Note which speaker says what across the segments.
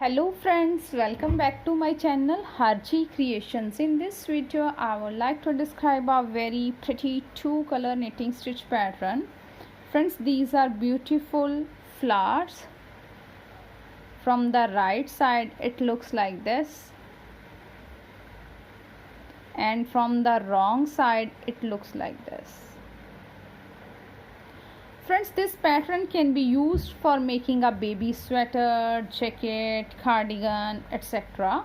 Speaker 1: Hello friends, welcome back to my channel Harji Creations. In this video I would like to describe a very pretty two color knitting stitch pattern. Friends, these are beautiful flowers. From the right side it looks like this, and from the wrong side it looks like this. Friends, this pattern can be used for making a baby sweater, jacket, cardigan, etc.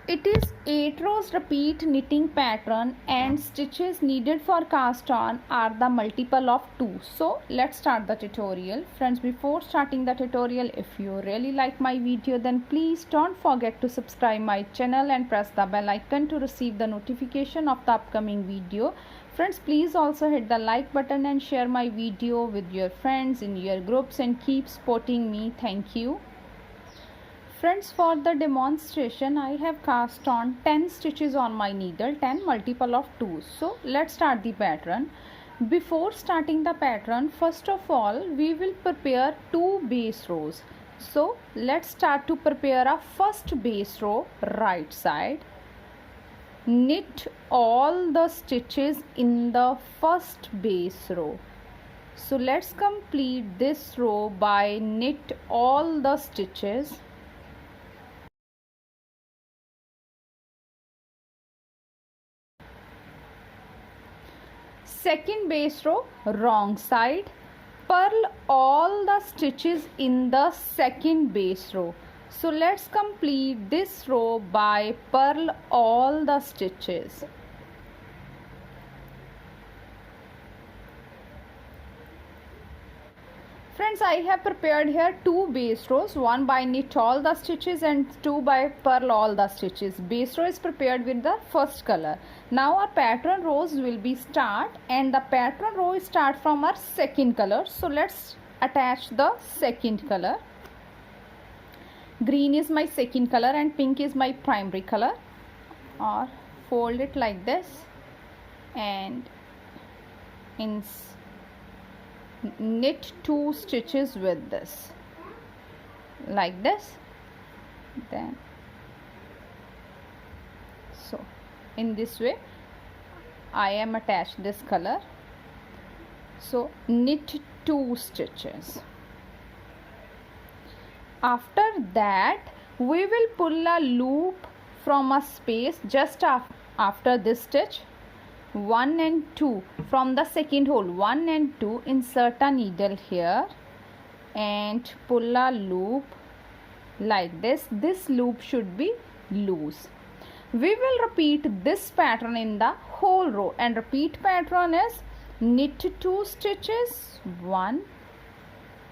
Speaker 1: It is 8 rows repeat knitting pattern and stitches needed for cast on are the multiple of 2. So let's start the tutorial. Friends, before starting the tutorial, if you really like my video, then please don't forget to subscribe my channel and press the bell icon to receive the notification of the upcoming video. Friends, please also hit the like button and share my video with your friends in your groups and keep supporting me. Thank you. Friends, for the demonstration I have cast on 10 stitches on my needle, 10 multiple of 2. So let's start the pattern. Before starting the pattern, first of all we will prepare 2 base rows. So let's start to prepare a first base row right side. Knit all the stitches in the first base row. So let's complete this row by knit all the stitches. Second base row, wrong side. Purl all the stitches in the second base row. So let's complete this row by purl all the stitches. Friends, I have prepared here 2 base rows, one by knit all the stitches and 2 by purl all the stitches. Base row is prepared with the first color. Now our pattern rows will be start, and the pattern row is start from our second color. So let's attach the second color. Green is my second color and pink is my primary color. Or fold it like this and knit 2 stitches with this, like this. Then so in this way I am attached this color. So knit 2 stitches. After that we will pull a loop from a space just after this stitch. 1 and 2 from the second hole, 1 and 2, insert a needle here and pull a loop like this. This loop should be loose. We will repeat this pattern in the whole row, and repeat pattern is knit 2 stitches, 1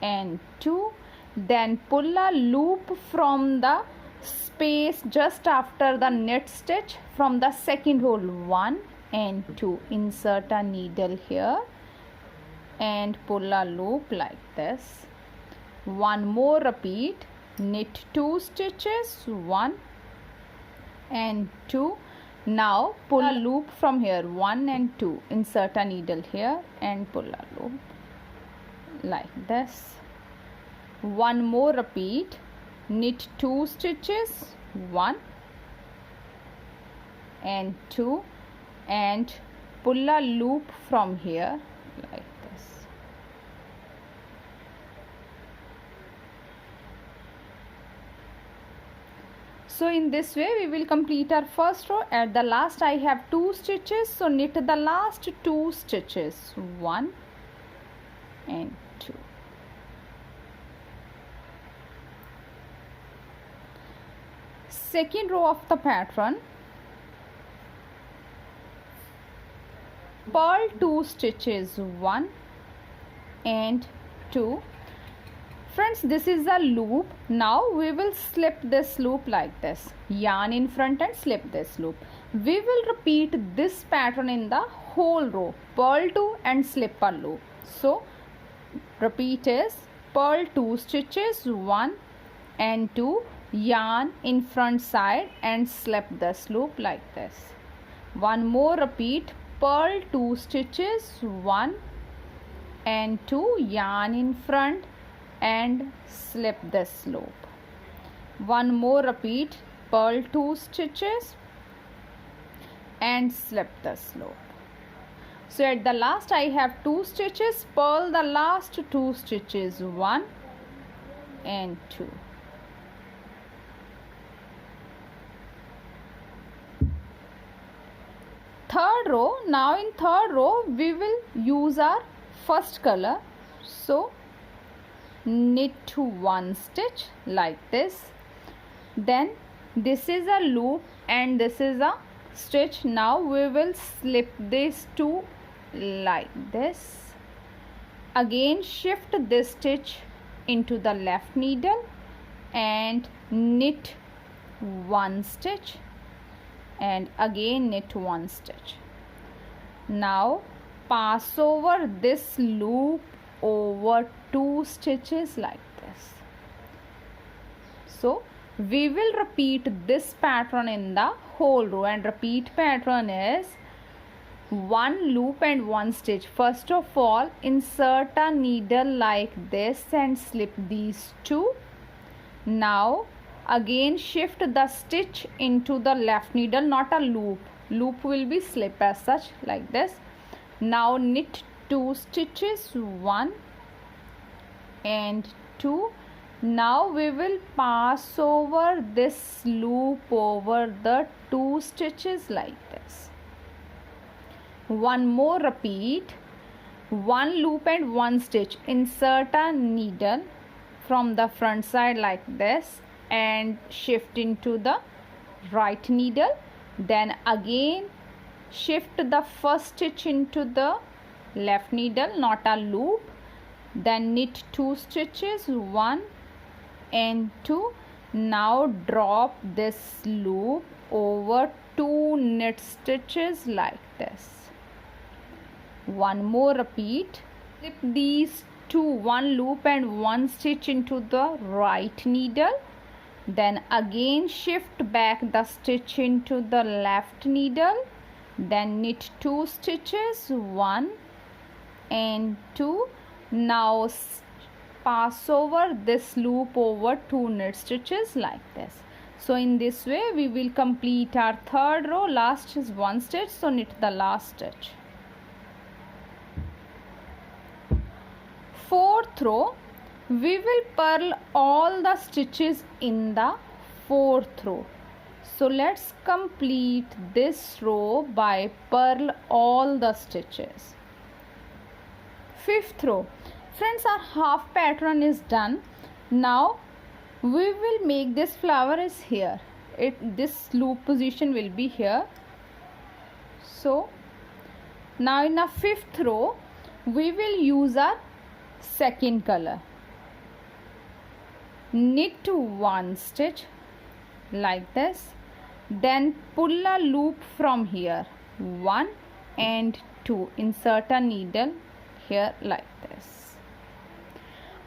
Speaker 1: and 2, then pull a loop from the space just after the knit stitch from the second hole, 1 and 2, insert a needle here and pull a loop like this. One more repeat, knit 2 stitches, 1 and 2. Now pull a loop from here, 1 and 2, insert a needle here and pull a loop like this. One more repeat, knit 2 stitches, 1 and 2, and pull a loop from here like this. So in this way we will complete our first row. At the last I have 2 stitches, so knit the last 2 stitches, 1 and 2. Second row of the pattern, purl 2 stitches, 1 and 2. Friends, this is a loop. Now we will slip this loop like this, yarn in front and slip this loop. We will repeat this pattern in the whole row, purl 2 and slip a loop. So repeat is purl 2 stitches, 1 and 2, yarn in front side and slip this loop like this. One more repeat, purl 2 stitches, 1 and 2, yarn in front and slip this loop. One more repeat, purl 2 stitches and slip this loop. So at the last I have 2 stitches, purl the last 2 stitches, 1 and 2. Third row, now in third row we will use our first color. So knit 1 stitch like this, then this is a loop and this is a stitch. Now we will slip these two like this. Again shift this stitch into the left needle and knit 1 stitch and again knit 1 stitch. Now pass over this loop over 2 stitches like this. So we will repeat this pattern in the whole row, and repeat pattern is 1 loop and 1 stitch. First of all, insert a needle like this and slip these two. Now again shift the stitch into the left needle, not a loop. Loop will be slip as such like this. Now knit 2 stitches, 1 and 2. Now we will pass over this loop over the 2 stitches like this. One more repeat, 1 loop and 1 stitch. Insert a needle from the front side like this and shift into the right needle. Then again shift the first stitch into the left needle, not a loop. Then knit 2 stitches, 1 and 2. Now drop this loop over 2 knit stitches like this. One more repeat, slip these two, 1 loop and 1 stitch into the right needle. Then again shift back the stitch into the left needle. Then knit 2 stitches, 1 and 2. Now pass over this loop over 2 knit stitches like this. So in this way we will complete our third row. Last is 1 stitch, so knit the last stitch. Fourth row, we will purl all the stitches in the fourth row. So let's complete this row by purl all the stitches. Fifth row, friends, our half pattern is done. Now we will make this flower is here. This loop position will be here. So now in the fifth row we will use our second color. Knit 1 stitch like this, then pull a loop from here, 1 and 2. Insert a needle here like this.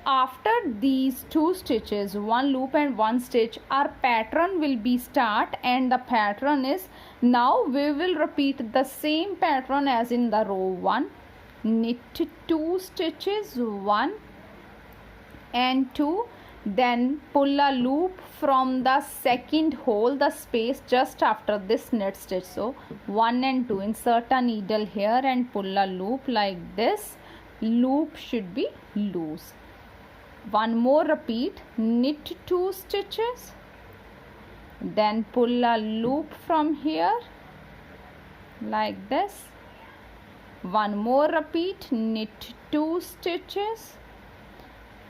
Speaker 1: After these 2 stitches, 1 loop and 1 stitch, our pattern will be start, and the pattern is, now we will repeat the same pattern as in the row 1. Knit 2 stitches, 1 and 2. Then pull a loop from the second hole, the space just after this knit stitch. So 1 and 2. Insert a needle here and pull a loop like this. Loop should be loose. One more repeat, knit 2 stitches, then pull a loop from here like this. One more repeat, knit 2 stitches,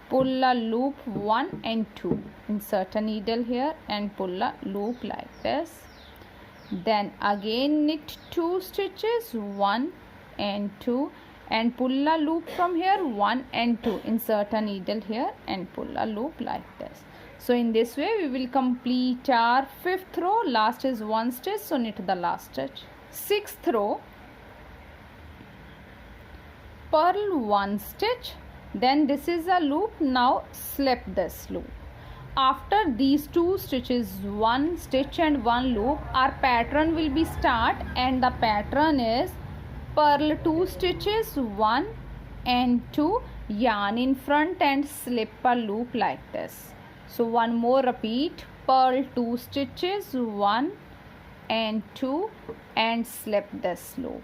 Speaker 1: pull a loop 1 and 2. Insert a needle here and pull a loop like this. Then again knit 2 stitches, 1 and 2, and pull a loop from here, 1 and 2. Insert a needle here and pull a loop like this. So in this way we will complete our fifth row. Last is 1 stitch, so knit the last stitch. Sixth row, purl 1 stitch, then this is a loop. Now slip this loop. After these 2 stitches, 1 stitch and 1 loop, our pattern will be start, and the pattern is purl 2 stitches, 1 and 2, yarn in front and slip a loop like this. So one more repeat, purl 2 stitches, 1 and 2, and slip this loop.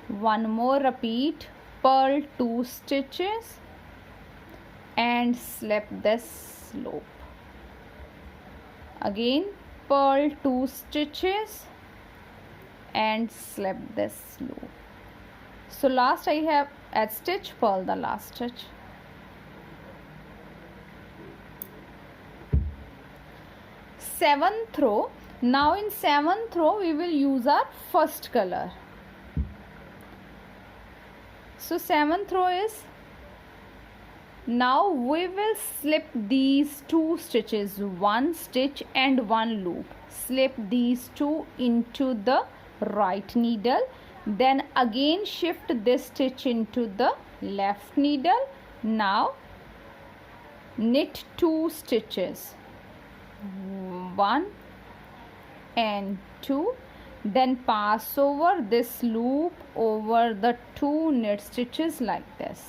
Speaker 1: One more repeat, purl 2 stitches and slip this loop. Again purl 2 stitches and slip this loop. So last I have add stitch, purl the last stitch. Seventh row. Now in seventh row we will use our first color. So seventh row is, now we will slip these 2 stitches, 1 stitch and 1 loop. Slip these 2 into the right needle, then again shift this stitch into the left needle. Now knit 2 stitches, 1 and 2, then pass over this loop over the 2 knit stitches like this.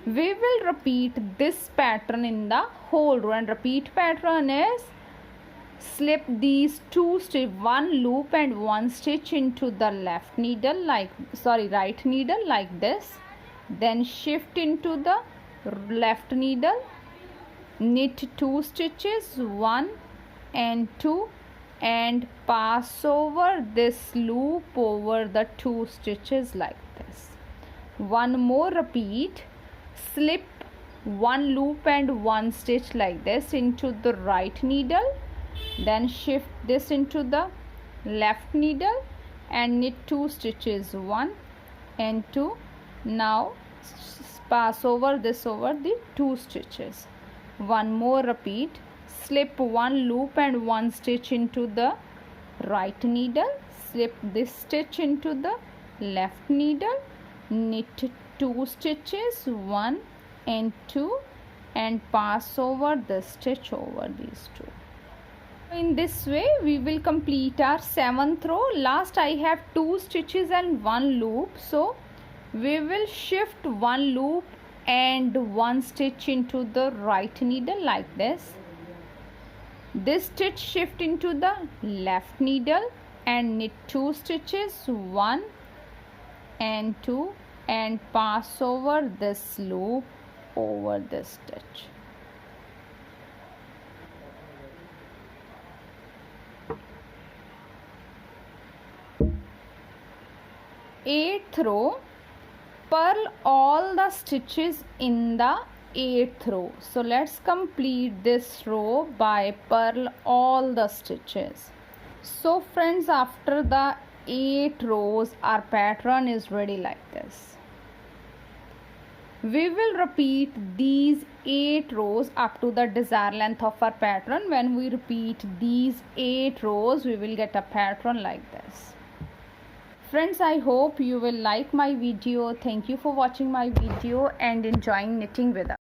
Speaker 1: We will repeat this pattern in the whole row, and repeat pattern is slip these 2 stitch, 1 loop and 1 stitch into the left needle right needle like this, then shift into the left needle, knit 2 stitches, 1 and 2, and pass over this loop over the 2 stitches like this. One more repeat, slip 1 loop and 1 stitch like this into the right needle, then shift this into the left needle and knit 2 stitches, 1 and 2. Now pass over this over the 2 stitches. One more repeat, slip 1 loop and 1 stitch into the right needle, slip this stitch into the left needle, knit 2 stitches, 1 and 2, and pass over the stitch over these 2. In this way we will complete our 7th row. Last I have 2 stitches and 1 loop, so we will shift 1 loop and 1 stitch into the right needle like this. This stitch shift into the left needle and knit 2 stitches, 1 and 2, and pass over this loop over this stitch. Eighth row, purl all the stitches in the 8th row. So let's complete this row by purl all the stitches. So friends, after the 8 rows our pattern is ready like this. We will repeat these 8 rows up to the desired length of our pattern. When we repeat these 8 rows we will get a pattern like this. Friends, I hope you will like my video. Thank you for watching my video and enjoying knitting with us.